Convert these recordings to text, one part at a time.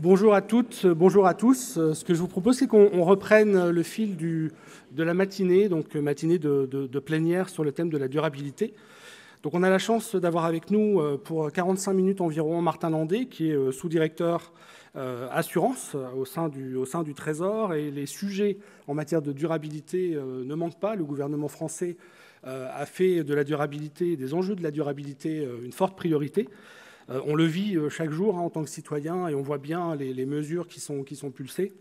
Bonjour à toutes, bonjour à tous. Ce que je vous propose, c'est qu'on reprenne le fil de la matinée, donc matinée de plénière sur le thème de la durabilité. Donc on a la chance d'avoir avec nous pour 45 minutes environ Martin Landais, qui est sous-directeur assurance au sein du Trésor. Et les sujets en matière de durabilité ne manquent pas. Le gouvernement français a fait de la durabilité, des enjeux de la durabilité, une forte priorité. On le vit chaque jour en tant que citoyen et on voit bien les mesures qui sont pulsées.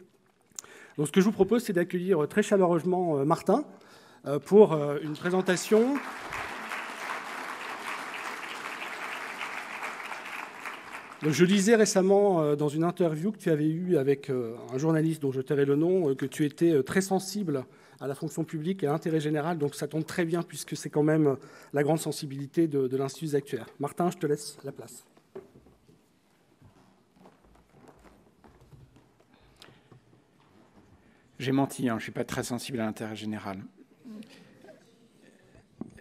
Donc ce que je vous propose, c'est d'accueillir très chaleureusement Martin pour une présentation. Donc, je lisais récemment dans une interview que tu avais eue avec un journaliste dont je tairai le nom, que tu étais très sensible à la fonction publique et à l'intérêt général. Donc ça tombe très bien puisque c'est quand même la grande sensibilité de l'Institut Actuaire. Martin, je te laisse la place. J'ai menti, je ne suis pas très sensible à l'intérêt général.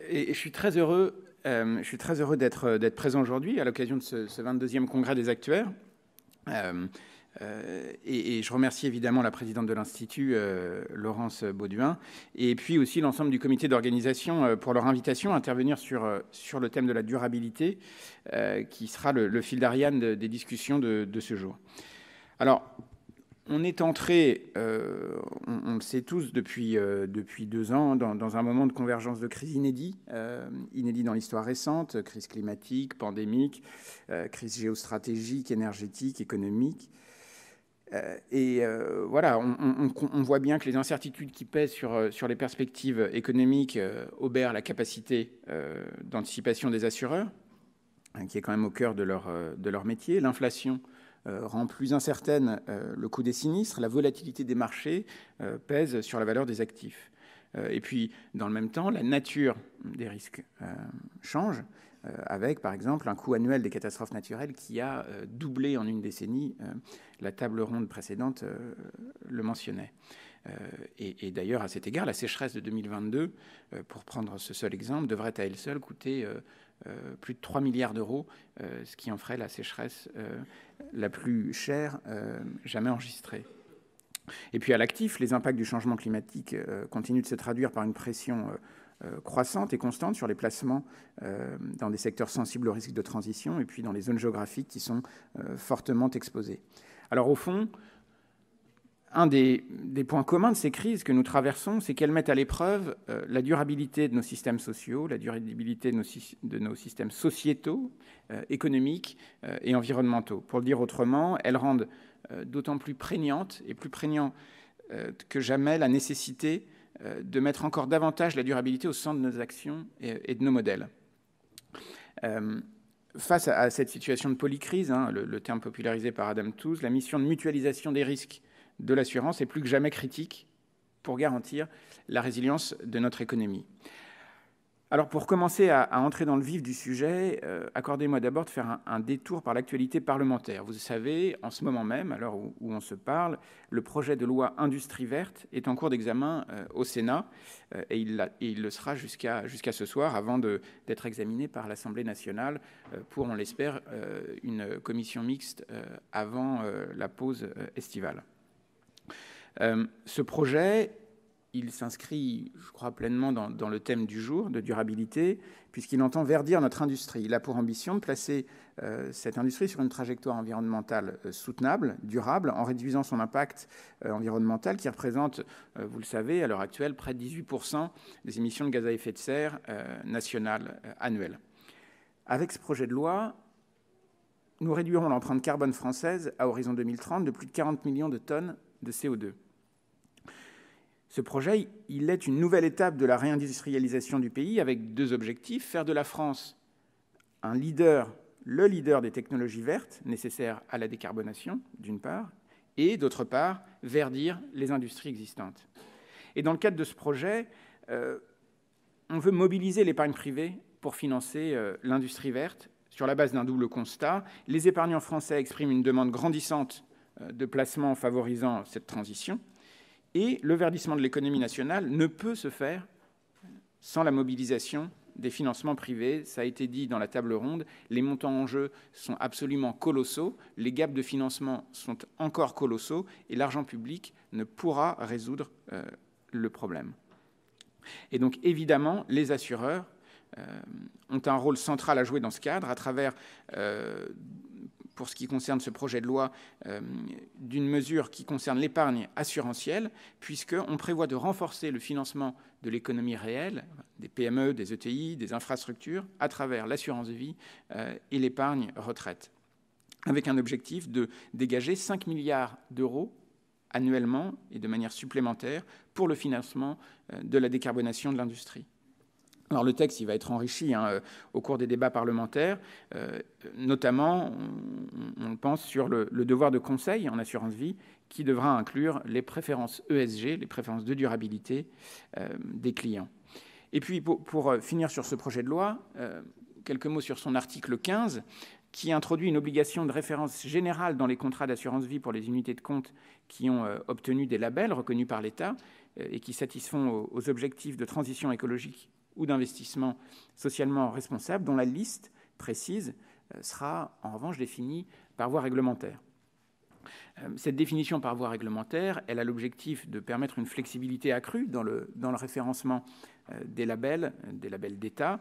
Et je suis très heureux, d'être présent aujourd'hui à l'occasion de ce 22e congrès des actuaires. Et je remercie évidemment la présidente de l'Institut, Laurence Bauduin, et puis aussi l'ensemble du comité d'organisation pour leur invitation à intervenir sur le thème de la durabilité, qui sera le fil d'Ariane des discussions de ce jour. Alors, on est entré, on le sait tous, depuis 2 ans, dans un moment de convergence de crise inédit dans l'histoire récente, crise climatique, pandémique, crise géostratégique, énergétique, économique. Voilà, on voit bien que les incertitudes qui pèsent sur les perspectives économiques obèrent la capacité d'anticipation des assureurs, qui est quand même au cœur de leur métier. L'inflation rend plus incertaine le coût des sinistres, la volatilité des marchés pèse sur la valeur des actifs. Et puis, dans le même temps, la nature des risques change, avec, par exemple, un coût annuel des catastrophes naturelles qui a doublé en une décennie. La table ronde précédente le mentionnait. Et d'ailleurs, à cet égard, la sécheresse de 2022, pour prendre ce seul exemple, devrait à elle seule coûter plus de 3 milliards d'euros, ce qui en ferait la sécheresse la plus chère jamais enregistrée. Et puis à l'actif, les impacts du changement climatique continuent de se traduire par une pression croissante et constante sur les placements dans des secteurs sensibles au risque de transition et puis dans les zones géographiques qui sont fortement exposées. Alors au fond, un des points communs de ces crises que nous traversons, c'est qu'elles mettent à l'épreuve la durabilité de nos systèmes sociaux, la durabilité de nos systèmes sociétaux, économiques et environnementaux. Pour le dire autrement, elles rendent d'autant plus prégnante et plus prégnant que jamais la nécessité de mettre encore davantage la durabilité au centre de nos actions et de nos modèles. Face à cette situation de polycrise, le terme popularisé par Adam Tooze, la mission de mutualisation des risques de l'assurance est plus que jamais critique pour garantir la résilience de notre économie. Alors pour commencer à entrer dans le vif du sujet, accordez-moi d'abord de faire un détour par l'actualité parlementaire. Vous savez, en ce moment même, à l'heure où on se parle, le projet de loi Industrie verte est en cours d'examen au Sénat et il le sera jusqu'à ce soir avant d'être examiné par l'Assemblée nationale pour, on l'espère, une commission mixte avant la pause estivale. Ce projet, il s'inscrit, je crois, pleinement dans le thème du jour, de durabilité, puisqu'il entend verdir notre industrie. Il a pour ambition de placer cette industrie sur une trajectoire environnementale soutenable, durable, en réduisant son impact environnemental qui représente, vous le savez, à l'heure actuelle, près de 18% des émissions de gaz à effet de serre nationales annuelles. Avec ce projet de loi, nous réduirons l'empreinte carbone française à horizon 2030 de plus de 40 millions de tonnes de CO2. Ce projet, il est une nouvelle étape de la réindustrialisation du pays avec 2 objectifs. Faire de la France le leader des technologies vertes nécessaires à la décarbonation, d'une part, et d'autre part, verdir les industries existantes. Et dans le cadre de ce projet, on veut mobiliser l'épargne privée pour financer l'industrie verte sur la base d'un double constat. Les épargnants français expriment une demande grandissante de placements favorisant cette transition. Et le verdissement de l'économie nationale ne peut se faire sans la mobilisation des financements privés. Ça a été dit dans la table ronde, les montants en jeu sont absolument colossaux, les gaps de financement sont encore colossaux et l'argent public ne pourra résoudre le problème. Et donc évidemment, les assureurs ont un rôle central à jouer dans ce cadre à travers, pour ce qui concerne ce projet de loi, d'une mesure qui concerne l'épargne assurantielle, puisqu'on prévoit de renforcer le financement de l'économie réelle, des PME, des ETI, des infrastructures, à travers l'assurance vie et l'épargne retraite, avec un objectif de dégager 5 milliards d'euros annuellement et de manière supplémentaire pour le financement de la décarbonation de l'industrie. Alors le texte il va être enrichi au cours des débats parlementaires, notamment on pense sur le devoir de conseil en assurance vie qui devra inclure les préférences ESG, les préférences de durabilité des clients. Et puis pour finir sur ce projet de loi, quelques mots sur son article 15 qui introduit une obligation de référence générale dans les contrats d'assurance vie pour les unités de compte qui ont obtenu des labels reconnus par l'État et qui satisfont aux objectifs de transition écologique ou d'investissement socialement responsable, dont la liste précise sera en revanche définie par voie réglementaire. Cette définition par voie réglementaire, elle a l'objectif de permettre une flexibilité accrue dans le référencement des labels d'État,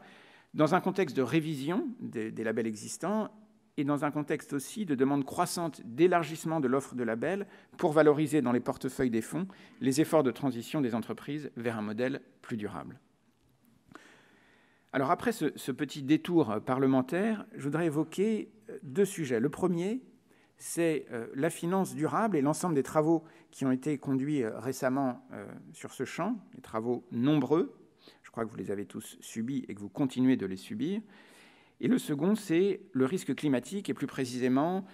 dans un contexte de révision des labels existants et dans un contexte aussi de demande croissante d'élargissement de l'offre de labels pour valoriser dans les portefeuilles des fonds les efforts de transition des entreprises vers un modèle plus durable. Alors après ce petit détour parlementaire, je voudrais évoquer deux sujets. Le premier, c'est la finance durable et l'ensemble des travaux qui ont été conduits récemment sur ce champ, des travaux nombreux. Je crois que vous les avez tous subis et que vous continuez de les subir. Et le second, c'est le risque climatique et plus précisément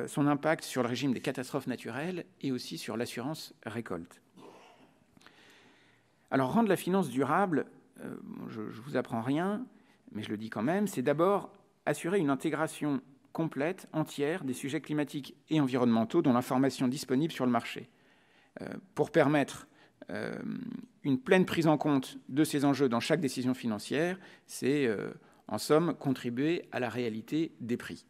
son impact sur le régime des catastrophes naturelles et aussi sur l'assurance récolte. Alors rendre la finance durable, je ne vous apprends rien, mais je le dis quand même, c'est d'abord assurer une intégration complète, entière, des sujets climatiques et environnementaux dont l'information disponible sur le marché, pour permettre une pleine prise en compte de ces enjeux dans chaque décision financière, c'est en somme contribuer à la réalité des prix.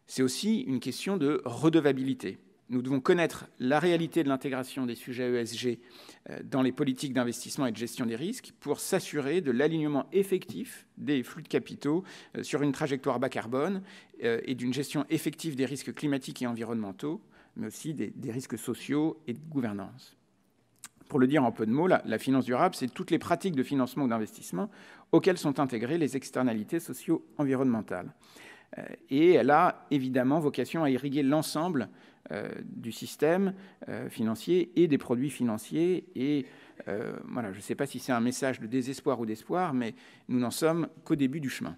C'est aussi une question de redevabilité. Nous devons connaître la réalité de l'intégration des sujets ESG dans les politiques d'investissement et de gestion des risques pour s'assurer de l'alignement effectif des flux de capitaux sur une trajectoire bas carbone et d'une gestion effective des risques climatiques et environnementaux, mais aussi des risques sociaux et de gouvernance. Pour le dire en peu de mots, la finance durable, c'est toutes les pratiques de financement ou d'investissement auxquelles sont intégrées les externalités socio-environnementales. Et elle a évidemment vocation à irriguer l'ensemble du système financier et des produits financiers. Et voilà, je ne sais pas si c'est un message de désespoir ou d'espoir, mais nous n'en sommes qu'au début du chemin.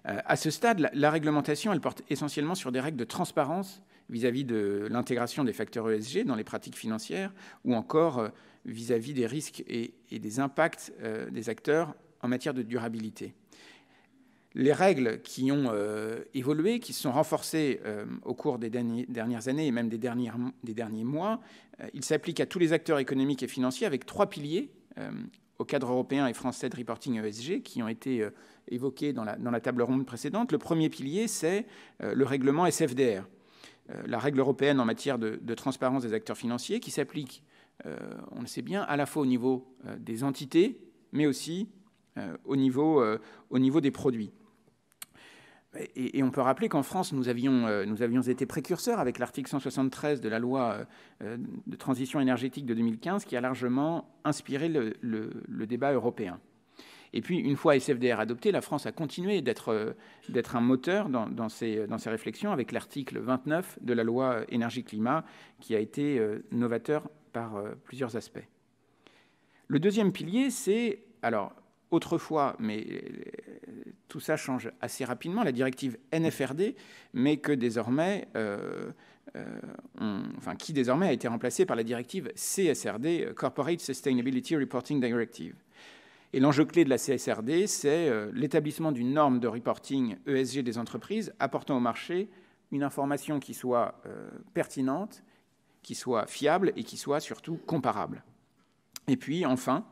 À ce stade, la réglementation, elle porte essentiellement sur des règles de transparence vis-à-vis de l'intégration des facteurs ESG dans les pratiques financières ou encore vis-à-vis des risques et des impacts des acteurs en matière de durabilité. Les règles qui ont évolué, qui se sont renforcées au cours des dernières années et même des derniers mois, ils s'appliquent à tous les acteurs économiques et financiers avec 3 piliers au cadre européen et français de reporting ESG qui ont été évoqués dans la table ronde précédente. Le premier pilier, c'est le règlement SFDR, la règle européenne en matière de transparence des acteurs financiers qui s'applique, on le sait bien, à la fois au niveau des entités, mais aussi au niveau des produits. Et on peut rappeler qu'en France, nous avions été précurseurs avec l'article 173 de la loi de transition énergétique de 2015 qui a largement inspiré le débat européen. Et puis, une fois SFDR adopté, la France a continué d'être un moteur dans ses réflexions avec l'article 29 de la loi énergie-climat qui a été novateur par plusieurs aspects. Le deuxième pilier, c'est, alors, autrefois, mais tout ça change assez rapidement, la directive NFRD, mais que désormais, qui désormais a été remplacée par la directive CSRD, Corporate Sustainability Reporting Directive. Et l'enjeu clé de la CSRD, c'est l'établissement d'une norme de reporting ESG des entreprises apportant au marché une information qui soit pertinente, qui soit fiable et qui soit surtout comparable. Et puis, enfin,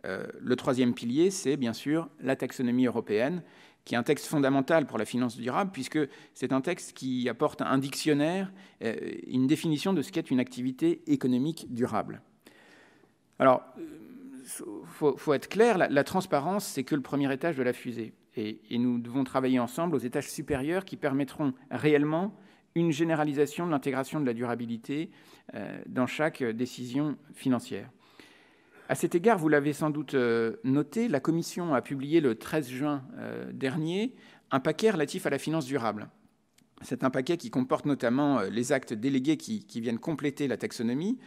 Le troisième pilier, c'est bien sûr la taxonomie européenne, qui est un texte fondamental pour la finance durable, puisque c'est un texte qui apporte un dictionnaire, une définition de ce qu'est une activité économique durable. Alors, faut être clair, la transparence, c'est que le premier étage de la fusée. Et nous devons travailler ensemble aux étages supérieurs qui permettront réellement une généralisation de l'intégration de la durabilité dans chaque décision financière. À cet égard, vous l'avez sans doute noté, la Commission a publié le 13 juin dernier un paquet relatif à la finance durable. C'est un paquet qui comporte notamment les actes délégués qui viennent compléter la taxonomie,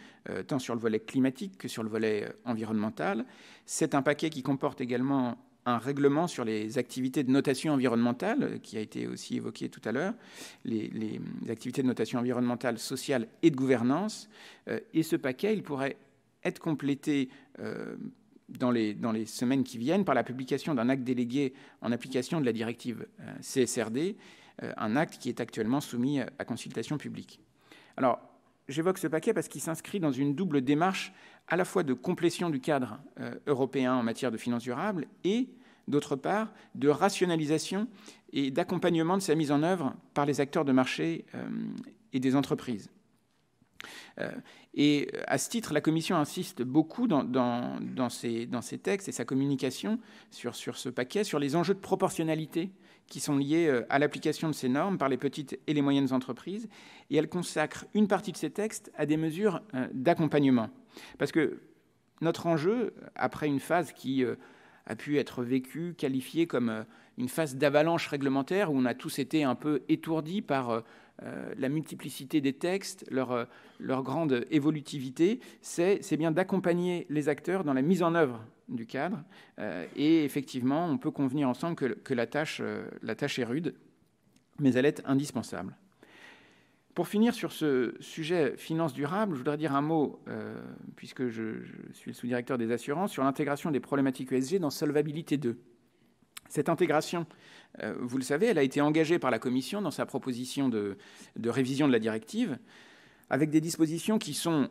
tant sur le volet climatique que sur le volet environnemental. C'est un paquet qui comporte également un règlement sur les activités de notation environnementale, qui a été aussi évoqué tout à l'heure, les activités de notation environnementale, sociale et de gouvernance. Et ce paquet, il pourrait être complété dans les semaines qui viennent par la publication d'un acte délégué en application de la directive CSRD, un acte qui est actuellement soumis à consultation publique. Alors, j'évoque ce paquet parce qu'il s'inscrit dans une double démarche à la fois de complétion du cadre européen en matière de finances durables et, d'autre part, de rationalisation et d'accompagnement de sa mise en œuvre par les acteurs de marché et des entreprises. Et à ce titre, la Commission insiste beaucoup dans ses textes et sa communication sur ce paquet, sur les enjeux de proportionnalité qui sont liés à l'application de ces normes par les petites et les moyennes entreprises. Et elle consacre une partie de ces textes à des mesures d'accompagnement. Parce que notre enjeu, après une phase qui a pu être vécue, qualifiée comme une phase d'avalanche réglementaire, où on a tous été un peu étourdis par la multiplicité des textes, leur grande évolutivité, c'est bien d'accompagner les acteurs dans la mise en œuvre du cadre. Et effectivement, on peut convenir ensemble que la tâche est rude, mais elle est indispensable. Pour finir sur ce sujet finance durable, je voudrais dire un mot, puisque je suis le sous-directeur des assurances, sur l'intégration des problématiques ESG dans Solvabilité 2. Cette intégration, vous le savez, elle a été engagée par la Commission dans sa proposition de révision de la directive, avec des dispositions qui sont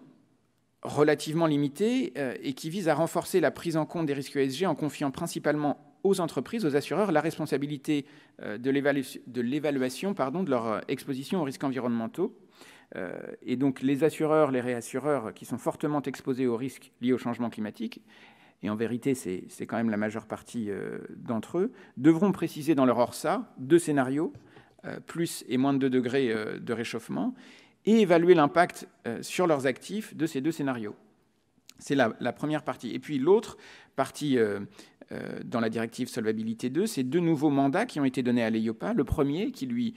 relativement limitées et qui visent à renforcer la prise en compte des risques ESG en confiant principalement aux entreprises, aux assureurs, la responsabilité de l'évaluation de leur exposition aux risques environnementaux. Et donc les assureurs, les réassureurs qui sont fortement exposés aux risques liés au changement climatique, et en vérité c'est quand même la majeure partie d'entre eux, devront préciser dans leur ORSA 2 scénarios, plus et moins de 2 degrés de réchauffement, et évaluer l'impact sur leurs actifs de ces 2 scénarios. C'est la première partie. Et puis l'autre partie dans la directive Solvabilité 2, c'est 2 nouveaux mandats qui ont été donnés à l'EIOPA. Le premier qui lui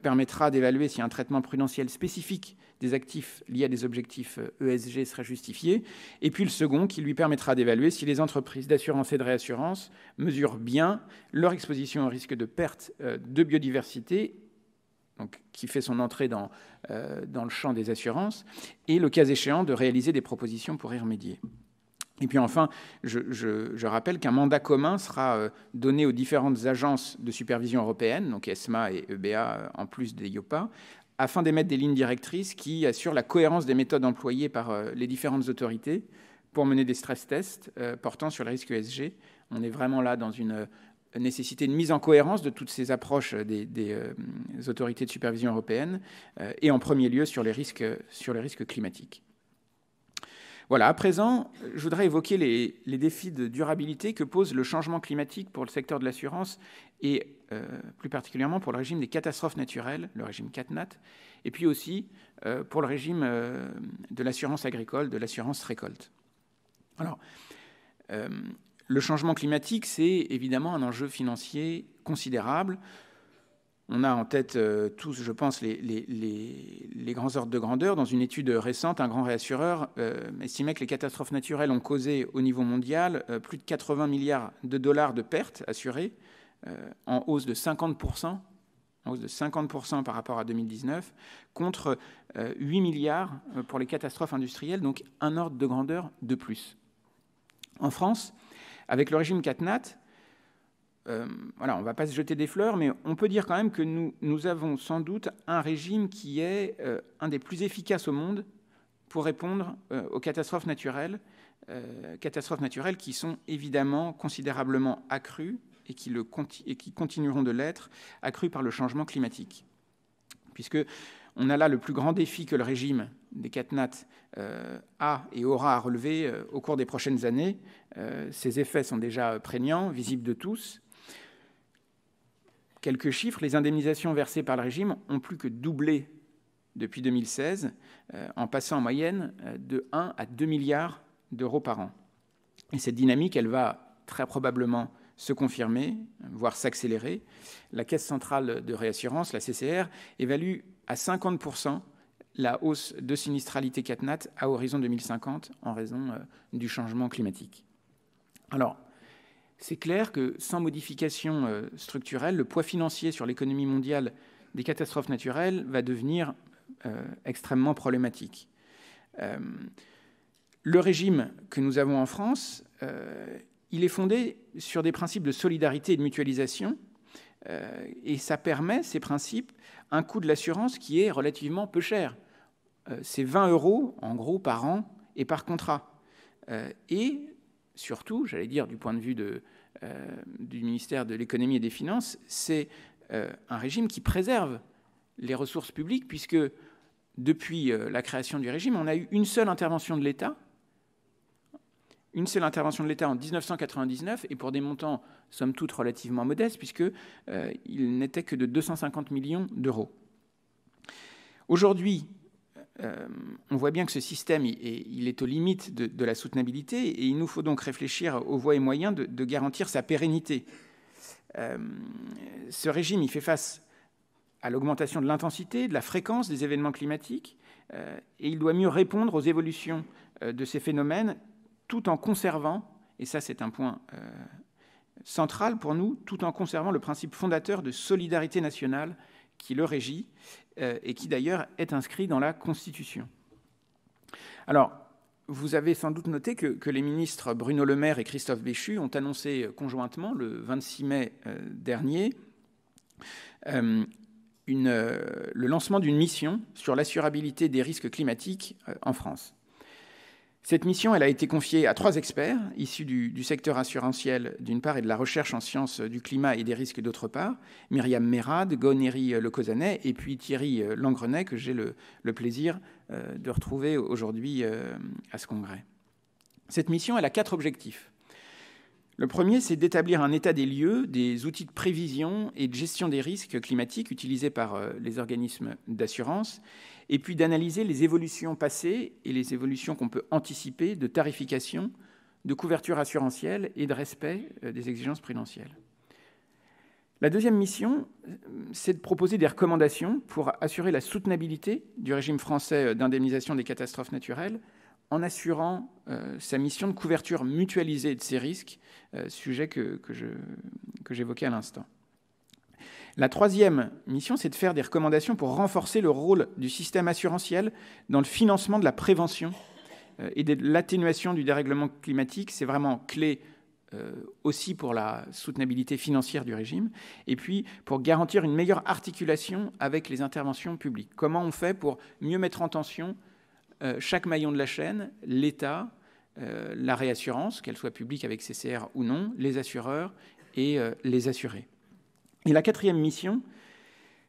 permettra d'évaluer si un traitement prudentiel spécifique des actifs liés à des objectifs ESG serait justifié. Et puis le second qui lui permettra d'évaluer si les entreprises d'assurance et de réassurance mesurent bien leur exposition au risque de perte de biodiversité, donc, qui fait son entrée dans le champ des assurances, et le cas échéant de réaliser des propositions pour y remédier. Et puis enfin, je rappelle qu'un mandat commun sera donné aux différentes agences de supervision européennes, donc ESMA et EBA en plus des EIOPA, afin d'émettre des lignes directrices qui assurent la cohérence des méthodes employées par les différentes autorités pour mener des stress tests portant sur les risques ESG. On est vraiment là dans une nécessité de mise en cohérence de toutes ces approches des autorités de supervision européennes et en premier lieu sur les risques climatiques. Voilà, à présent, je voudrais évoquer les défis de durabilité que pose le changement climatique pour le secteur de l'assurance et plus particulièrement pour le régime des catastrophes naturelles, le régime CatNat, et puis aussi pour le régime de l'assurance agricole, de l'assurance récolte. Alors, le changement climatique, c'est évidemment un enjeu financier considérable. On a en tête tous, je pense, les grands ordres de grandeur. Dans une étude récente, un grand réassureur estimait que les catastrophes naturelles ont causé au niveau mondial plus de 80 milliards de dollars de pertes assurées, en hausse de 50%, par rapport à 2019, contre 8 milliards pour les catastrophes industrielles, donc un ordre de grandeur de plus. En France, avec le régime CatNat, voilà, on ne va pas se jeter des fleurs, mais on peut dire quand même que nous avons sans doute un régime qui est un des plus efficaces au monde pour répondre aux catastrophes naturelles catastrophes naturelles qui sont évidemment considérablement accrues et qui continueront de l'être, accrues par le changement climatique. Puisque on a là le plus grand défi que le régime des CatNat a et aura à relever au cours des prochaines années. Ces effets sont déjà prégnants, visibles de tous. Quelques chiffres, les indemnisations versées par le régime ont plus que doublé depuis 2016, en passant en moyenne de 1 à 2 milliards d'euros par an. Et cette dynamique, elle va très probablement se confirmer, voire s'accélérer. La Caisse centrale de réassurance, la CCR, évalue à 50% la hausse de sinistralité CatNat à horizon 2050 en raison du changement climatique. Alors, c'est clair que sans modification structurelle, le poids financier sur l'économie mondiale des catastrophes naturelles va devenir extrêmement problématique. Le régime que nous avons en France, il est fondé sur des principes de solidarité et de mutualisation, et ça permet, ces principes, un coût de l'assurance qui est relativement peu cher. C'est 20 € en gros par an et par contrat. Et surtout, j'allais dire du point de vue du ministère de l'économie et des finances, c'est un régime qui préserve les ressources publiques, puisque depuis la création du régime, on a eu une seule intervention de l'État en 1999, et pour des montants, somme toute, relativement modestes, puisqu'il n'était que de 250 millions d'euros. Aujourd'hui, on voit bien que ce système il est aux limites de la soutenabilité, et il nous faut donc réfléchir aux voies et moyens de garantir sa pérennité. Ce régime, il fait face à l'augmentation de l'intensité, de la fréquence des événements climatiques, et il doit mieux répondre aux évolutions de ces phénomènes, tout en conservant, et ça c'est un point central pour nous, tout en conservant le principe fondateur de solidarité nationale qui le régit, et qui d'ailleurs est inscrit dans la Constitution. Alors, vous avez sans doute noté que les ministres Bruno Le Maire et Christophe Béchu ont annoncé conjointement, le 26 mai dernier, le lancement d'une mission sur l'assurabilité des risques climatiques en France. Cette mission, elle a été confiée à 3 experts issus du secteur assurantiel d'une part et de la recherche en sciences du climat et des risques d'autre part, Myriam Merad, Gonéry Lecausanet et puis Thierry Langrenet, que j'ai le plaisir de retrouver aujourd'hui à ce congrès. Cette mission, elle a 4 objectifs. Le premier, c'est d'établir un état des lieux, des outils de prévision et de gestion des risques climatiques utilisés par les organismes d'assurance, et puis d'analyser les évolutions passées et les évolutions qu'on peut anticiper de tarification, de couverture assurantielle et de respect des exigences prudentielles. La deuxième mission, c'est de proposer des recommandations pour assurer la soutenabilité du régime français d'indemnisation des catastrophes naturelles en assurant sa mission de couverture mutualisée de ces risques, sujet que j'évoquais à l'instant. La troisième mission, c'est de faire des recommandations pour renforcer le rôle du système assurantiel dans le financement de la prévention et de l'atténuation du dérèglement climatique. C'est vraiment clé aussi pour la soutenabilité financière du régime, et puis pour garantir une meilleure articulation avec les interventions publiques. Comment on fait pour mieux mettre en tension chaque maillon de la chaîne, l'État, la réassurance, qu'elle soit publique avec CCR ou non, les assureurs et les assurés. Et la quatrième mission,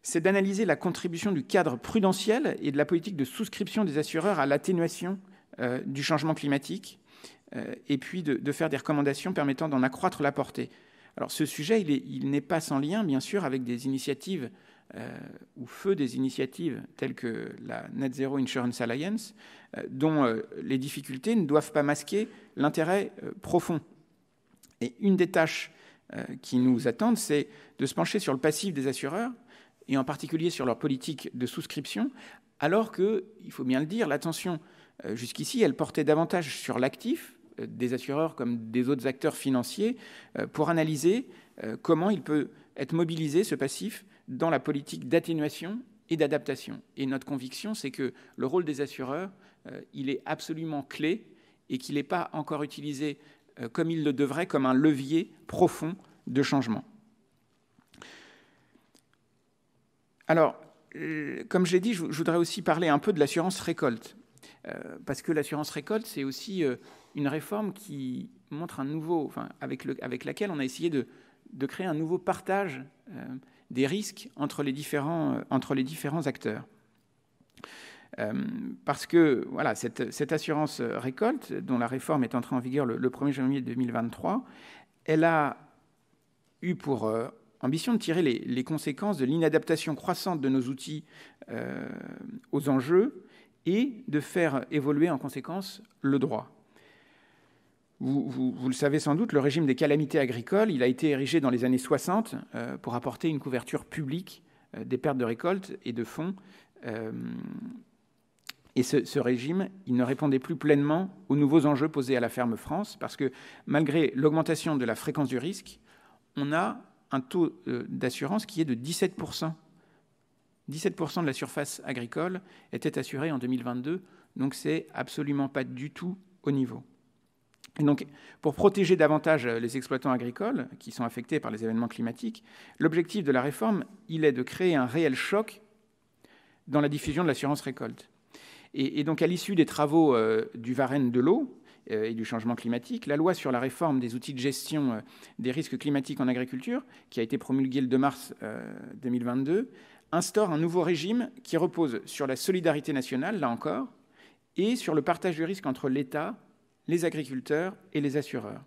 c'est d'analyser la contribution du cadre prudentiel et de la politique de souscription des assureurs à l'atténuation du changement climatique, et puis de faire des recommandations permettant d'en accroître la portée. Alors ce sujet, il n'est pas sans lien, bien sûr, avec des initiatives ou feu des initiatives telles que la Net Zero Insurance Alliance, dont les difficultés ne doivent pas masquer l'intérêt profond. Et une des tâches qui nous attendent, c'est de se pencher sur le passif des assureurs, et en particulier sur leur politique de souscription, alors que, il faut bien le dire, l'attention jusqu'ici, elle portait davantage sur l'actif des assureurs comme des autres acteurs financiers, pour analyser comment il peut être mobilisé, ce passif, dans la politique d'atténuation et d'adaptation. Et notre conviction, c'est que le rôle des assureurs, il est absolument clé, et qu'il n'est pas encore utilisé comme il le devrait, comme un levier profond de changement. Alors, comme je l'ai dit, je voudrais aussi parler un peu de l'assurance récolte. parce que l'assurance récolte, c'est aussi une réforme qui montre un nouveau, avec laquelle on a essayé de créer un nouveau partage des risques entre les différents acteurs. Parce que voilà, cette assurance récolte, dont la réforme est entrée en vigueur le 1er janvier 2023, elle a eu pour ambition de tirer les conséquences de l'inadaptation croissante de nos outils aux enjeux et de faire évoluer en conséquence le droit. Vous le savez sans doute, le régime des calamités agricoles, il a été érigé dans les années 60 pour apporter une couverture publique des pertes de récolte et de fonds. Et ce régime, il ne répondait plus pleinement aux nouveaux enjeux posés à la ferme France, parce que malgré l'augmentation de la fréquence du risque, on a un taux d'assurance qui est de 17%. 17% de la surface agricole était assurée en 2022, donc c'est absolument pas du tout au niveau. Et donc, pour protéger davantage les exploitants agricoles qui sont affectés par les événements climatiques, l'objectif de la réforme, il est de créer un réel choc dans la diffusion de l'assurance récolte. Et donc, à l'issue des travaux du Varenne de l'eau et du changement climatique, la loi sur la réforme des outils de gestion des risques climatiques en agriculture, qui a été promulguée le 2 mars 2022, instaure un nouveau régime qui repose sur la solidarité nationale, là encore, et sur le partage du risque entre l'État, les agriculteurs et les assureurs.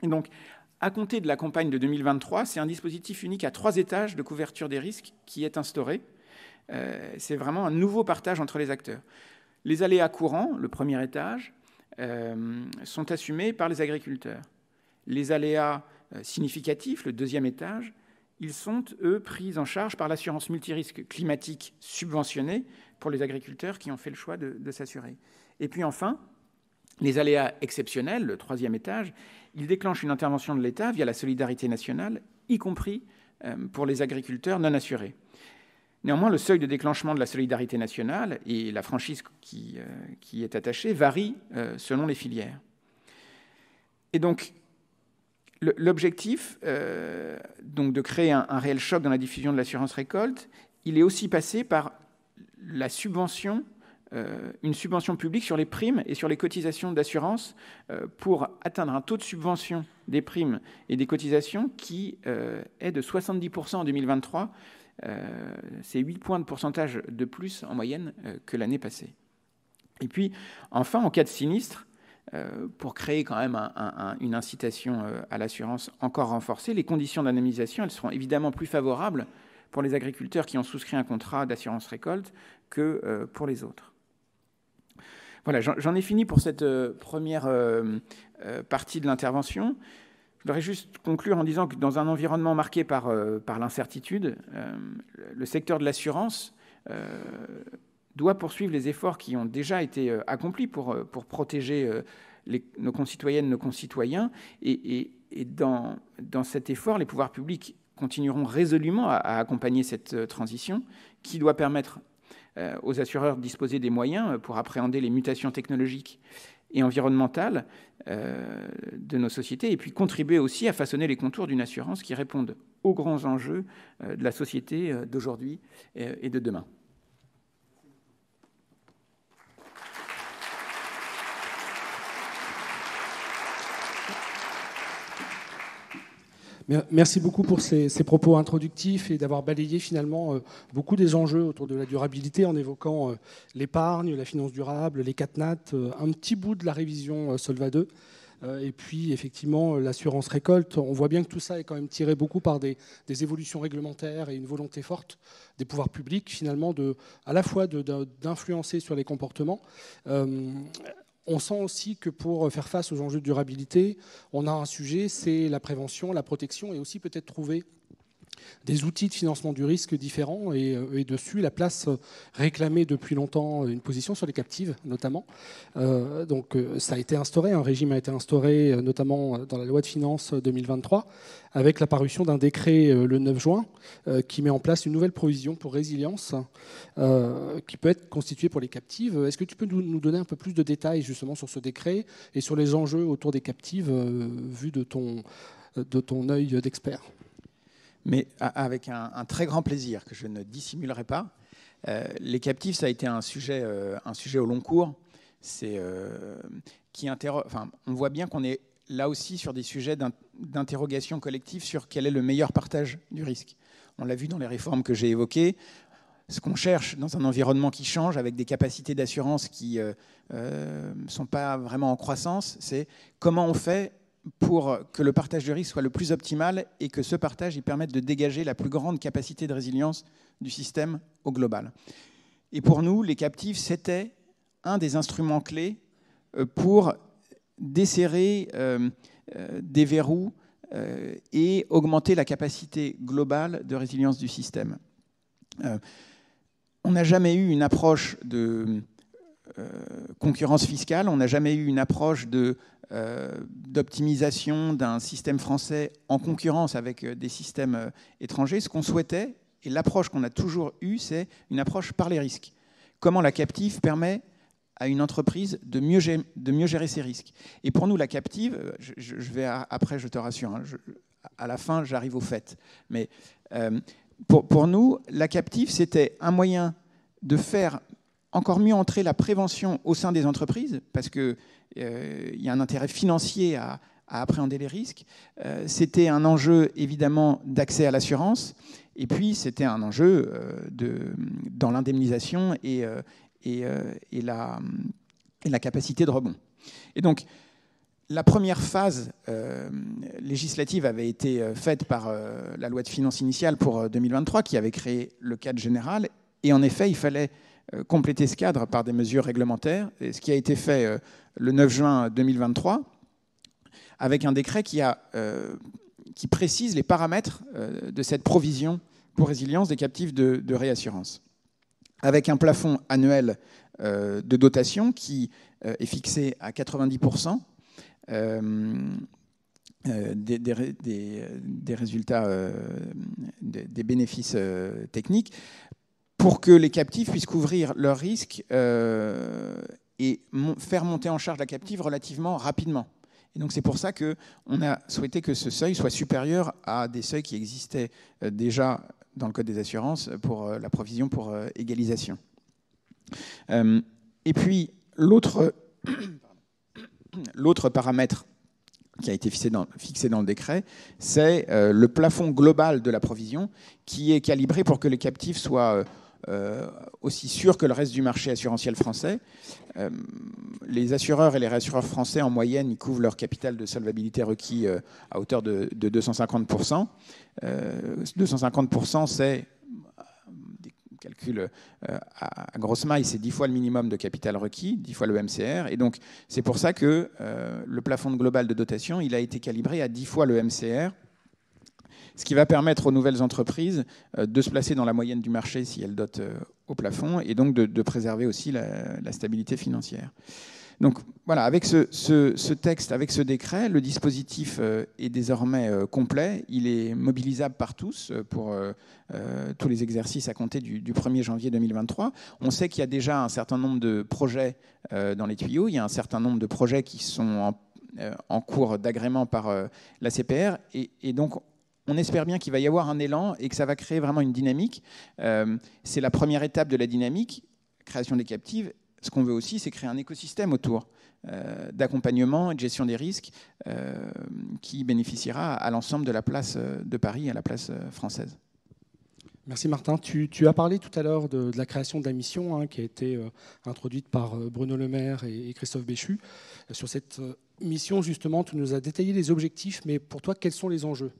Et donc, à compter de la campagne de 2023, c'est un dispositif unique à 3 étages de couverture des risques qui est instauré. C'est vraiment un nouveau partage entre les acteurs. Les aléas courants, le premier étage, sont assumés par les agriculteurs. Les aléas significatifs, le deuxième étage, ils sont, eux, pris en charge par l'assurance multirisque climatique subventionnée pour les agriculteurs qui ont fait le choix de s'assurer. Et puis enfin, les aléas exceptionnels, le troisième étage, ils déclenchent une intervention de l'État via la solidarité nationale, y compris pour les agriculteurs non assurés. Néanmoins, le seuil de déclenchement de la solidarité nationale et la franchise qui est attachée varient selon les filières. Et donc, l'objectif donc de créer un réel choc dans la diffusion de l'assurance récolte, il est aussi passé par la subvention, une subvention publique sur les primes et sur les cotisations d'assurance pour atteindre un taux de subvention des primes et des cotisations qui est de 70% en 2023. C'est 8 points de pourcentage de plus en moyenne que l'année passée. Et puis, enfin, en cas de sinistre, pour créer quand même une incitation à l'assurance encore renforcée, les conditions d'indemnisation, elles seront évidemment plus favorables pour les agriculteurs qui ont souscrit un contrat d'assurance récolte que pour les autres. Voilà, j'en ai fini pour cette première partie de l'intervention. Je voudrais juste conclure en disant que dans un environnement marqué par l'incertitude, le secteur de l'assurance doit poursuivre les efforts qui ont déjà été accomplis pour protéger nos concitoyennes, nos concitoyens. Et dans cet effort, les pouvoirs publics continueront résolument à accompagner cette transition qui doit permettre aux assureurs de disposer des moyens pour appréhender les mutations technologiques et environnementales de nos sociétés, et puis contribuer aussi à façonner les contours d'une assurance qui réponde aux grands enjeux de la société d'aujourd'hui et de demain. Merci beaucoup pour ces propos introductifs et d'avoir balayé finalement beaucoup des enjeux autour de la durabilité en évoquant l'épargne, la finance durable, les 4 NAT, un petit bout de la révision Solva 2 et puis effectivement l'assurance récolte. On voit bien que tout ça est quand même tiré beaucoup par des évolutions réglementaires et une volonté forte des pouvoirs publics finalement à la fois d'influencer sur les comportements. On sent aussi que pour faire face aux enjeux de durabilité, on a un sujet, c'est la prévention, la protection et aussi peut-être trouver des outils de financement du risque différents et dessus la place réclamée depuis longtemps, une position sur les captives notamment. Donc ça a été instauré, un régime a été instauré notamment dans la loi de finances 2023 avec la parution d'un décret le 9 juin qui met en place une nouvelle provision pour résilience qui peut être constituée pour les captives. Est-ce que tu peux nous donner un peu plus de détails justement sur ce décret et sur les enjeux autour des captives vus de ton œil d'expert ? Mais avec un très grand plaisir que je ne dissimulerai pas. Les captifs, ça a été un sujet au long cours. On voit bien qu'on est là aussi sur des sujets d'interrogation collective sur quel est le meilleur partage du risque. On l'a vu dans les réformes que j'ai évoquées. Ce qu'on cherche dans un environnement qui change, avec des capacités d'assurance qui ne sont pas vraiment en croissance, c'est comment on fait pour que le partage de risque soit le plus optimal et que ce partage il permette de dégager la plus grande capacité de résilience du système au global. Et pour nous, les captifs, c'était un des instruments clés pour desserrer des verrous et augmenter la capacité globale de résilience du système. On n'a jamais eu une approche de concurrence fiscale, on n'a jamais eu une approche d'optimisation d'un système français en concurrence avec des systèmes étrangers. Ce qu'on souhaitait, et l'approche qu'on a toujours eue, c'est une approche par les risques. Comment la captive permet à une entreprise de mieux gérer ses risques. Et pour nous, la captive, après je te rassure, hein, à la fin j'arrive au fait, mais pour nous, la captive, c'était un moyen de faire encore mieux entrer la prévention au sein des entreprises, parce qu'il y a un intérêt financier à appréhender les risques. C'était un enjeu, évidemment, d'accès à l'assurance, et puis c'était un enjeu dans l'indemnisation et la capacité de rebond. Et donc, la première phase législative avait été faite par la loi de finances initiale pour 2023, qui avait créé le cadre général. Et en effet, il fallait compléter ce cadre par des mesures réglementaires, et ce qui a été fait le 9 juin 2023, avec un décret qui précise les paramètres de cette provision pour résilience des captifs de réassurance, avec un plafond annuel de dotation qui est fixé à 90% des résultats des bénéfices techniques, pour que les captifs puissent couvrir leurs risques et faire monter en charge la captive relativement rapidement. Et donc c'est pour ça qu'on a souhaité que ce seuil soit supérieur à des seuils qui existaient déjà dans le Code des assurances pour la provision pour égalisation. Et puis l'autre paramètre qui a été fixé dans le décret, c'est le plafond global de la provision qui est calibré pour que les captifs soient aussi sûrs que le reste du marché assurantiel français. Les assureurs et les réassureurs français, en moyenne, ils couvrent leur capital de solvabilité requis à hauteur de 250%. 250%, c'est des calculs à grosse maille, c'est 10 fois le minimum de capital requis, 10 fois le MCR. Et donc, c'est pour ça que le plafond global de dotation, il a été calibré à 10 fois le MCR, ce qui va permettre aux nouvelles entreprises de se placer dans la moyenne du marché si elles dotent au plafond, et donc de préserver aussi la stabilité financière. Donc voilà, avec ce texte, avec ce décret, le dispositif est désormais complet. Il est mobilisable par tous pour tous les exercices à compter du 1er janvier 2023. On sait qu'il y a déjà un certain nombre de projets dans les tuyaux. Il y a un certain nombre de projets qui sont en cours d'agrément par la CPR. Et donc, on espère bien qu'il va y avoir un élan et que ça va créer vraiment une dynamique. C'est la première étape de la dynamique, création des captives. Ce qu'on veut aussi, c'est créer un écosystème autour d'accompagnement et de gestion des risques qui bénéficiera à l'ensemble de la place de Paris, à la place française. Merci Martin. Tu as parlé tout à l'heure de la création de la mission qui a été introduite par Bruno Le Maire et Christophe Béchu. Sur cette mission, justement, tu nous as détaillé les objectifs, mais pour toi, quels sont les enjeux ?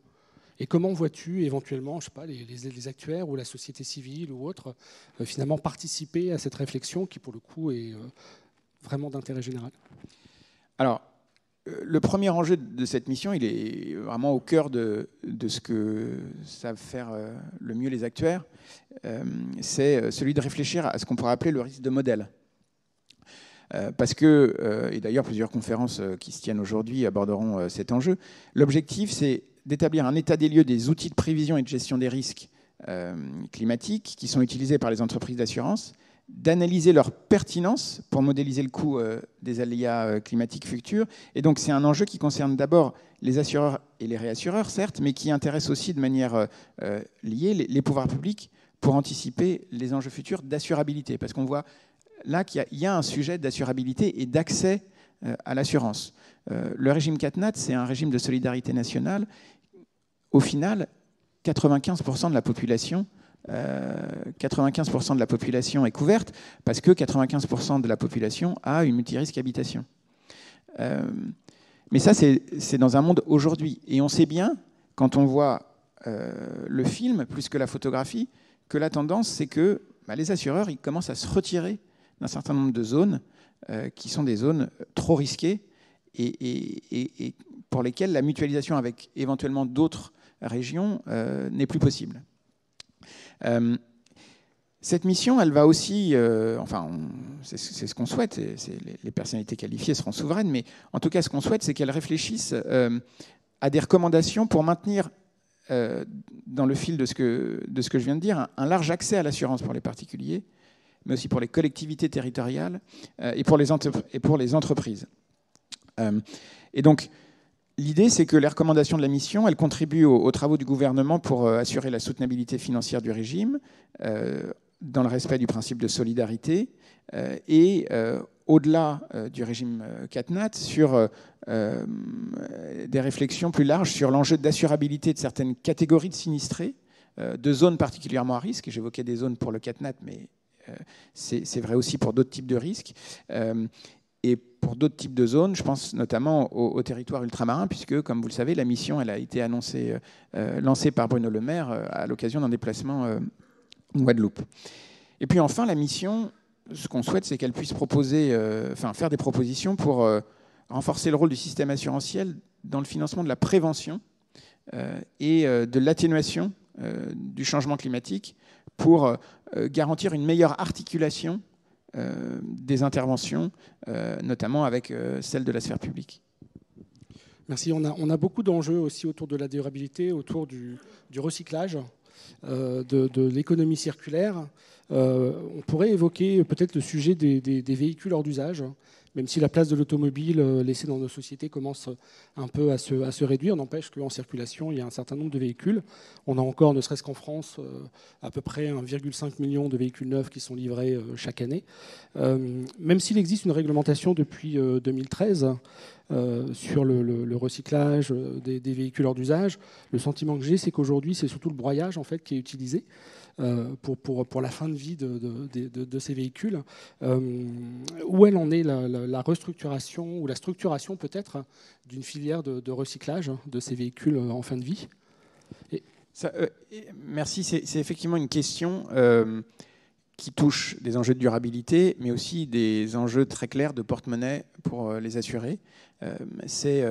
Et comment vois-tu éventuellement, je sais pas, les actuaires ou la société civile ou autre, finalement participer à cette réflexion qui, pour le coup, est vraiment d'intérêt général ? Alors, le premier enjeu de cette mission, il est vraiment au cœur de ce que savent faire le mieux les actuaires. C'est celui de réfléchir à ce qu'on pourrait appeler le risque de modèle. Parce que, et d'ailleurs plusieurs conférences qui se tiennent aujourd'hui aborderont cet enjeu, l'objectif c'est d'établir un état des lieux des outils de prévision et de gestion des risques climatiques qui sont utilisés par les entreprises d'assurance, d'analyser leur pertinence pour modéliser le coût des aléas climatiques futurs. Et donc c'est un enjeu qui concerne d'abord les assureurs et les réassureurs, certes, mais qui intéresse aussi de manière liée les pouvoirs publics pour anticiper les enjeux futurs d'assurabilité. Parce qu'on voit là qu'il y a un sujet d'assurabilité et d'accès à l'assurance. Le régime CatNat, c'est un régime de solidarité nationale. Au final, 95% de la population 95% de la population est couverte parce que 95% de la population a une multirisque habitation. Mais ça, c'est dans un monde aujourd'hui. Et on sait bien, quand on voit le film, plus que la photographie, que la tendance, c'est que les assureurs ils commencent à se retirer d'un certain nombre de zones qui sont des zones trop risquées et pour lesquelles la mutualisation avec éventuellement d'autres régions n'est plus possible. Cette mission, elle va aussi, c'est ce qu'on souhaite, les personnalités qualifiées seront souveraines, mais en tout cas, ce qu'on souhaite, c'est qu'elles réfléchissent à des recommandations pour maintenir, dans le fil de ce que je viens de dire, un large accès à l'assurance pour les particuliers, mais aussi pour les collectivités territoriales et pour les entreprises. Et donc, l'idée, c'est que les recommandations de la mission, elles contribuent aux travaux du gouvernement pour assurer la soutenabilité financière du régime, dans le respect du principe de solidarité, et au-delà du régime CatNat, sur des réflexions plus larges sur l'enjeu d'assurabilité de certaines catégories de sinistrés, de zones particulièrement à risque. J'évoquais des zones pour le CatNat, mais c'est vrai aussi pour d'autres types de risques. Et pour d'autres types de zones, je pense notamment aux territoires ultramarins, puisque, comme vous le savez, la mission elle a été lancée par Bruno Le Maire à l'occasion d'un déplacement en Guadeloupe. Et puis enfin, la mission, ce qu'on souhaite, c'est qu'elle puisse faire des propositions pour renforcer le rôle du système assurantiel dans le financement de la prévention et de l'atténuation du changement climatique pour garantir une meilleure articulation des interventions, notamment avec celle de la sphère publique. Merci. On a beaucoup d'enjeux aussi autour de la durabilité, autour du recyclage, de l'économie circulaire. On pourrait évoquer peut-être le sujet des véhicules hors d'usage, même si la place de l'automobile laissée dans nos sociétés commence un peu à se réduire. N'empêche qu'en circulation, il y a un certain nombre de véhicules. On a encore, ne serait-ce qu'en France, à peu près 1,5 million de véhicules neufs qui sont livrés chaque année. Même s'il existe une réglementation depuis 2013 sur le recyclage des véhicules hors d'usage, le sentiment que j'ai, c'est qu'aujourd'hui, c'est surtout le broyage en fait, qui est utilisé pour la fin de vie de ces véhicules. Où elle en est la restructuration ou la structuration peut-être d'une filière de recyclage de ces véhicules en fin de vie? Merci, c'est effectivement une question qui touche des enjeux de durabilité, mais aussi des enjeux très clairs de porte-monnaie pour les assurés. C'est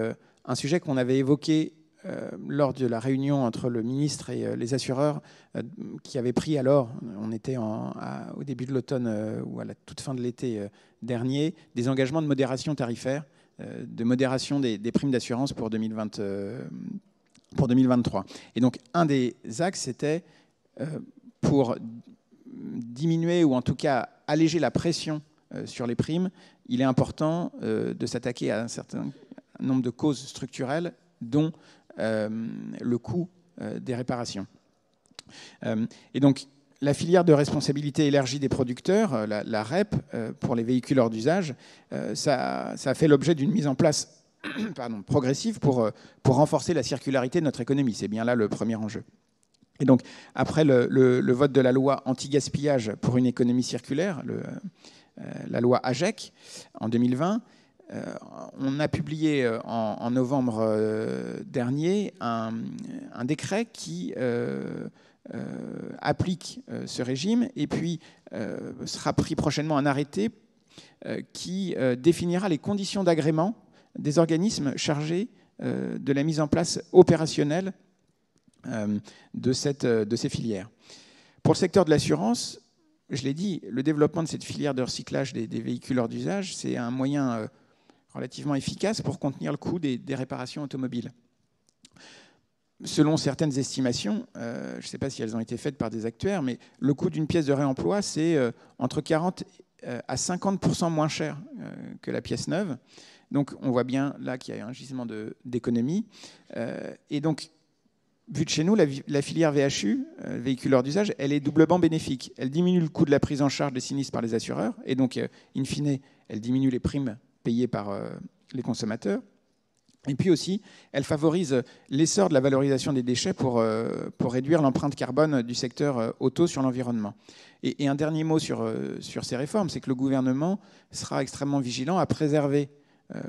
un sujet qu'on avait évoqué lors de la réunion entre le ministre et les assureurs qui avaient pris alors, on était au début de l'automne ou à la toute fin de l'été dernier, des engagements de modération tarifaire, de modération des primes d'assurance pour 2023. Et donc un des axes, c'était pour diminuer ou en tout cas alléger la pression sur les primes, il est important de s'attaquer à un certain nombre de causes structurelles, dont le coût des réparations. Et donc, la filière de responsabilité élargie des producteurs, la REP, pour les véhicules hors d'usage, ça a fait l'objet d'une mise en place progressive pour renforcer la circularité de notre économie. C'est bien là le premier enjeu. Et donc, après le vote de la loi anti-gaspillage pour une économie circulaire, la loi AGEC, en 2020, on a publié en novembre dernier un décret qui applique ce régime, et puis sera pris prochainement un arrêté qui définira les conditions d'agrément des organismes chargés de la mise en place opérationnelle de ces filières. Pour le secteur de l'assurance, je l'ai dit, le développement de cette filière de recyclage des véhicules hors d'usage, c'est un moyen relativement efficace pour contenir le coût des réparations automobiles. Selon certaines estimations, je ne sais pas si elles ont été faites par des actuaires, mais le coût d'une pièce de réemploi, c'est entre 40 à 50% moins cher que la pièce neuve. Donc on voit bien là qu'il y a un gisement d'économie. Et donc vu de chez nous, la filière VHU, véhicule hors d'usage, elle est doublement bénéfique. Elle diminue le coût de la prise en charge des sinistres par les assureurs, et donc, in fine, elle diminue les primes payées par les consommateurs. Et puis aussi, elle favorise l'essor de la valorisation des déchets pour réduire l'empreinte carbone du secteur auto sur l'environnement. Et un dernier mot sur ces réformes, c'est que le gouvernement sera extrêmement vigilant à préserver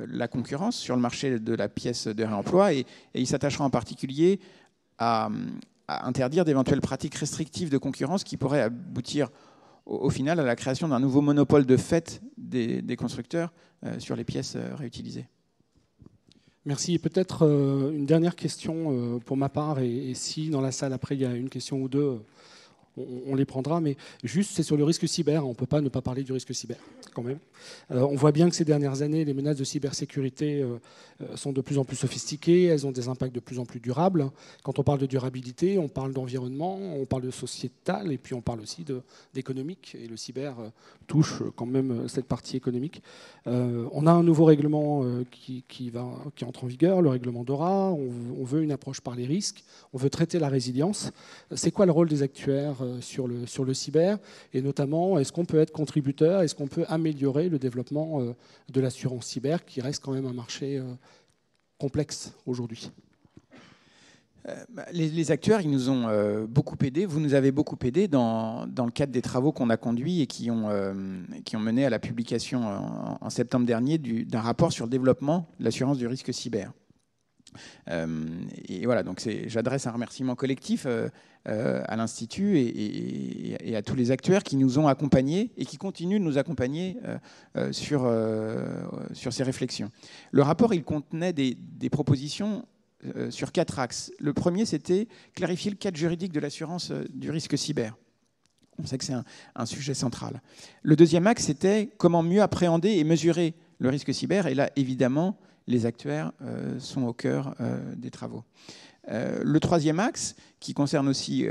la concurrence sur le marché de la pièce de réemploi, et il s'attachera en particulier à interdire d'éventuelles pratiques restrictives de concurrence qui pourraient aboutir au final à la création d'un nouveau monopole de fait des constructeurs sur les pièces réutilisées. Merci. Peut-être une dernière question pour ma part, et si dans la salle après il y a une question ou deux, on les prendra, mais juste c'est sur le risque cyber. On ne peut pas ne pas parler du risque cyber quand même. On voit bien que ces dernières années, les menaces de cybersécurité sont de plus en plus sophistiquées, elles ont des impacts de plus en plus durables. Quand on parle de durabilité, on parle d'environnement, on parle de sociétal, et puis on parle aussi d'économique, et le cyber touche quand même cette partie économique. On a un nouveau règlement qui entre en vigueur, le règlement DORA. On veut une approche par les risques, on veut traiter la résilience. C'est quoi le rôle des actuaires sur le cyber, et notamment, est-ce qu'on peut être contributeur, est-ce qu'on peut améliorer le développement de l'assurance cyber, qui reste quand même un marché complexe aujourd'hui? Les acteurs, ils nous ont beaucoup aidés. Vous nous avez beaucoup aidés dans le cadre des travaux qu'on a conduits et qui ont mené à la publication en septembre dernier d'un rapport sur le développement de l'assurance du risque cyber. Et voilà, donc j'adresse un remerciement collectif à l'Institut et à tous les acteurs qui nous ont accompagnés et qui continuent de nous accompagner sur ces réflexions. Le rapport, il contenait des propositions sur 4 axes. Le premier, c'était clarifier le cadre juridique de l'assurance du risque cyber. On sait que c'est un sujet central. Le deuxième axe, c'était comment mieux appréhender et mesurer le risque cyber. Et là, évidemment, les actuaires sont au cœur des travaux. Le troisième axe, qui concerne aussi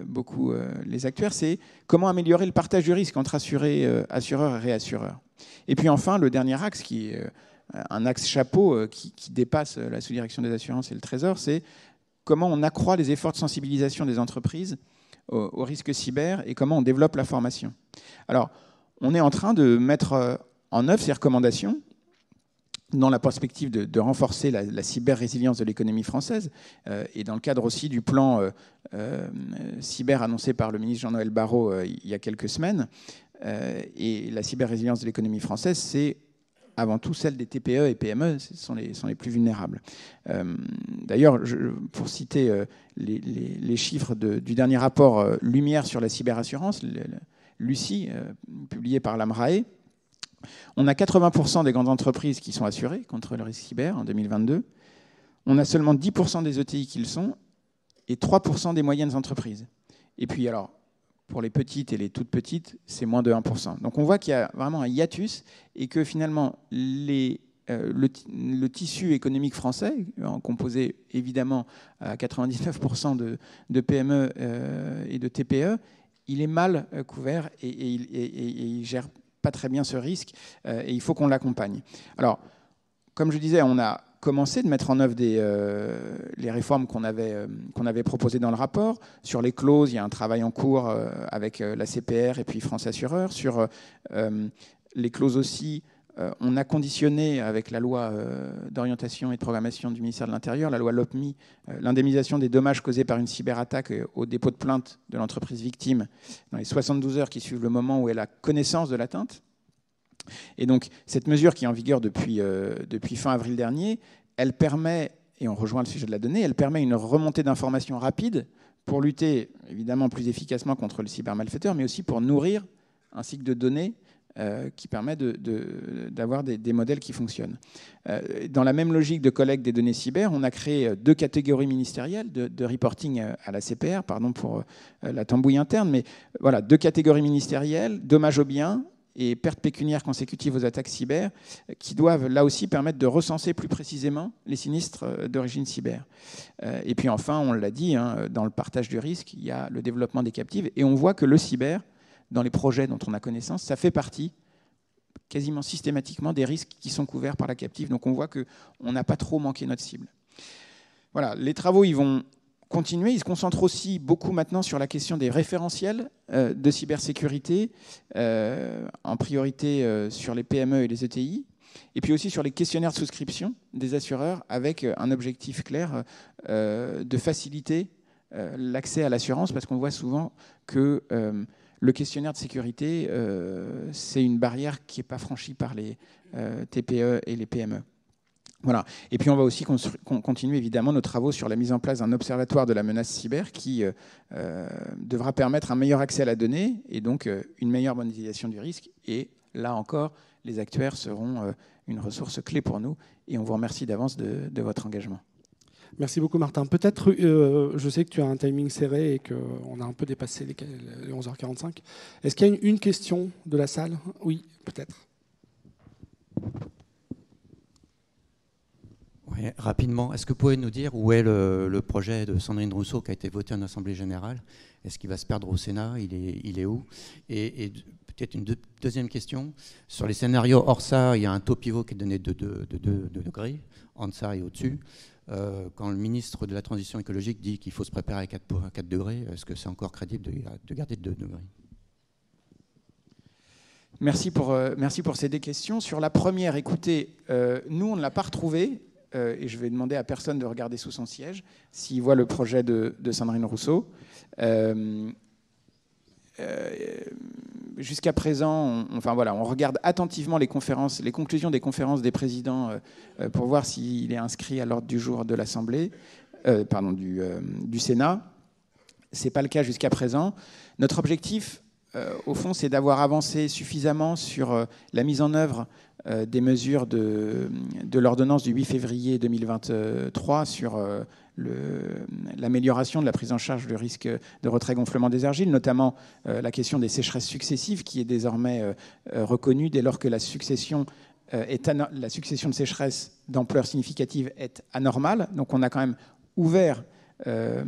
beaucoup les actuaires, c'est comment améliorer le partage du risque entre assureurs et réassureurs. Et puis enfin, le dernier axe, qui est un axe chapeau qui dépasse la sous-direction des assurances et le Trésor, c'est comment on accroît les efforts de sensibilisation des entreprises au risque cyber et comment on développe la formation. Alors, on est en train de mettre en œuvre ces recommandations dans la perspective de renforcer la cyber-résilience de l'économie française et dans le cadre aussi du plan cyber annoncé par le ministre Jean-Noël Barrot il y a quelques semaines. Et la cyber-résilience de l'économie française, c'est avant tout celle des TPE et PME, ce sont les plus vulnérables. D'ailleurs, pour citer les chiffres du dernier rapport Lumière sur la cyberassurance, Lucie, publié par l'AMRAE, on a 80% des grandes entreprises qui sont assurées contre le risque cyber en 2022. On a seulement 10% des ETI qui le sont et 3% des moyennes entreprises. Et puis alors, pour les petites et les toutes petites, c'est moins de 1%. Donc on voit qu'il y a vraiment un hiatus et que finalement, le tissu économique français, composé évidemment à 99% de PME et de TPE, il est mal couvert et il gère pas très bien ce risque et il faut qu'on l'accompagne. Alors, comme je disais, on a commencé de mettre en œuvre les réformes qu'on avait proposées dans le rapport. Sur les clauses, il y a un travail en cours avec la CPR et puis France Assureur. Sur les clauses aussi, on a conditionné avec la loi d'orientation et de programmation du ministère de l'Intérieur, la loi LOPMI, l'indemnisation des dommages causés par une cyberattaque au dépôt de plainte de l'entreprise victime dans les 72 heures qui suivent le moment où elle a connaissance de l'atteinte. Et donc, cette mesure qui est en vigueur depuis fin avril dernier, elle permet, et on rejoint le sujet de la donnée, elle permet une remontée d'informations rapide pour lutter évidemment plus efficacement contre le cybermalfaiteur, mais aussi pour nourrir un cycle de données qui permet d'avoir des modèles qui fonctionnent. Dans la même logique de collecte des données cyber, on a créé 2 catégories ministérielles de reporting à la CPR, pardon pour la tambouille interne, mais voilà, 2 catégories ministérielles, dommages aux biens et pertes pécuniaires consécutives aux attaques cyber, qui doivent là aussi permettre de recenser plus précisément les sinistres d'origine cyber. Et puis enfin, on l'a dit, dans le partage du risque, il y a le développement des captives, et on voit que le cyber, dans les projets dont on a connaissance, ça fait partie quasiment systématiquement des risques qui sont couverts par la captive. Donc on voit qu'on n'a pas trop manqué notre cible. Voilà, les travaux ils vont continuer. Il se concentre aussi beaucoup maintenant sur la question des référentiels de cybersécurité, en priorité sur les PME et les ETI, et puis aussi sur les questionnaires de souscription des assureurs, avec un objectif clair de faciliter l'accès à l'assurance, parce qu'on voit souvent que le questionnaire de sécurité, c'est une barrière qui n'est pas franchie par les TPE et les PME. Voilà. Et puis on va aussi continuer évidemment nos travaux sur la mise en place d'un observatoire de la menace cyber qui devra permettre un meilleur accès à la donnée et donc une meilleure monétisation du risque. Et là encore, les actuaires seront une ressource clé pour nous et on vous remercie d'avance de votre engagement. Merci beaucoup Martin. Peut-être, je sais que tu as un timing serré et qu'on a un peu dépassé les 11h45. Est-ce qu'il y a une question de la salle? Oui, peut-être. Oui, rapidement, est-ce que vous pouvez nous dire où est le projet de Sandrine Rousseau qui a été voté en Assemblée générale? Est-ce qu'il va se perdre au Sénat? Il est où? Et peut-être une deuxième question. Sur les scénarios hors ça, il y a un taux pivot qui est donné de 2 degrés, en deçà et au-dessus. Quand le ministre de la Transition écologique dit qu'il faut se préparer à 4 degrés, est-ce que c'est encore crédible de garder 2 degrés? Merci pour ces 2 questions. Sur la première, écoutez, nous, on ne l'a pas retrouvée. Et je vais demander à personne de regarder sous son siège s'il voit le projet de Sandrine Rousseau. Jusqu'à présent, on regarde attentivement les conclusions des conférences des présidents pour voir s'il est inscrit à l'ordre du jour de l'Assemblée, du Sénat. Ce n'est pas le cas jusqu'à présent. Notre objectif, au fond, c'est d'avoir avancé suffisamment sur la mise en œuvre des mesures de l'ordonnance du 8 février 2023 sur l'amélioration de la prise en charge du risque de retrait-gonflement des argiles, notamment la question des sécheresses successives qui est désormais reconnue dès lors que la succession de sécheresses d'ampleur significative est anormale. Donc on a quand même ouvert la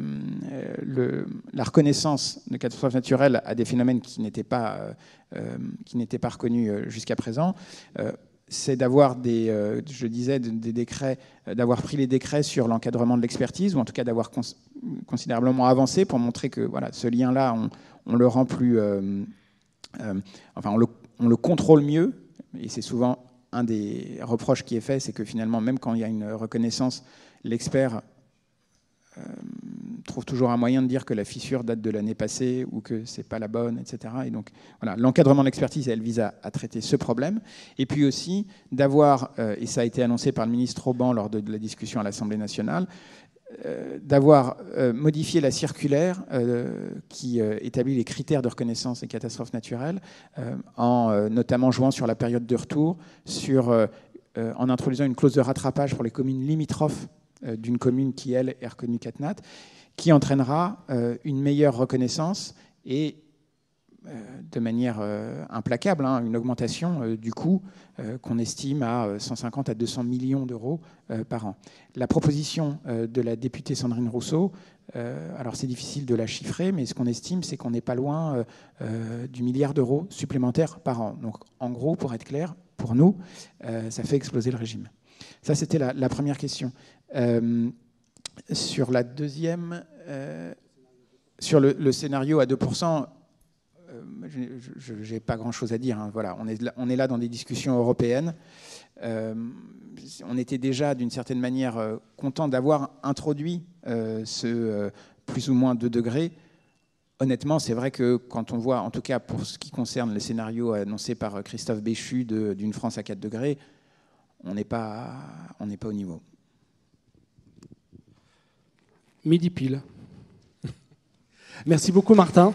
reconnaissance de catastrophes naturelles à des phénomènes qui n'étaient pas reconnus jusqu'à présent. C'est d'avoir des décrets, d'avoir pris les décrets sur l'encadrement de l'expertise, ou en tout cas d'avoir considérablement avancé pour montrer que voilà, ce lien-là, on le rend plus, on le contrôle mieux. Et c'est souvent un des reproches qui est fait, c'est que finalement, même quand il y a une reconnaissance, l'expert trouve toujours un moyen de dire que la fissure date de l'année passée ou que c'est pas la bonne, etc. Et donc, voilà, l'encadrement de l'expertise, elle vise à traiter ce problème. Et puis aussi d'avoir, et ça a été annoncé par le ministre Auban lors de la discussion à l'Assemblée nationale, d'avoir modifié la circulaire qui établit les critères de reconnaissance des catastrophes naturelles, en notamment jouant sur la période de retour, en introduisant une clause de rattrapage pour les communes limitrophes d'une commune qui, elle, est reconnue CatNat, qui entraînera une meilleure reconnaissance et de manière implacable, une augmentation du coût qu'on estime à 150 à 200 millions d'euros par an. La proposition de la députée Sandrine Rousseau, alors c'est difficile de la chiffrer, mais ce qu'on estime, c'est qu'on n'est pas loin du milliard d'euros supplémentaires par an. Donc en gros, pour être clair, pour nous, ça fait exploser le régime. Ça, c'était la première question. Sur la deuxième, sur le scénario à 2%, je n'ai pas grand-chose à dire. Voilà, on est là dans des discussions européennes. On était déjà, d'une certaine manière, content d'avoir introduit ce plus ou moins 2 degrés. Honnêtement, c'est vrai que quand on voit, en tout cas pour ce qui concerne les scénarios annoncés par Christophe Béchu d'une France à 4 degrés, on n'est pas au niveau. Midi pile. Merci beaucoup, Martin.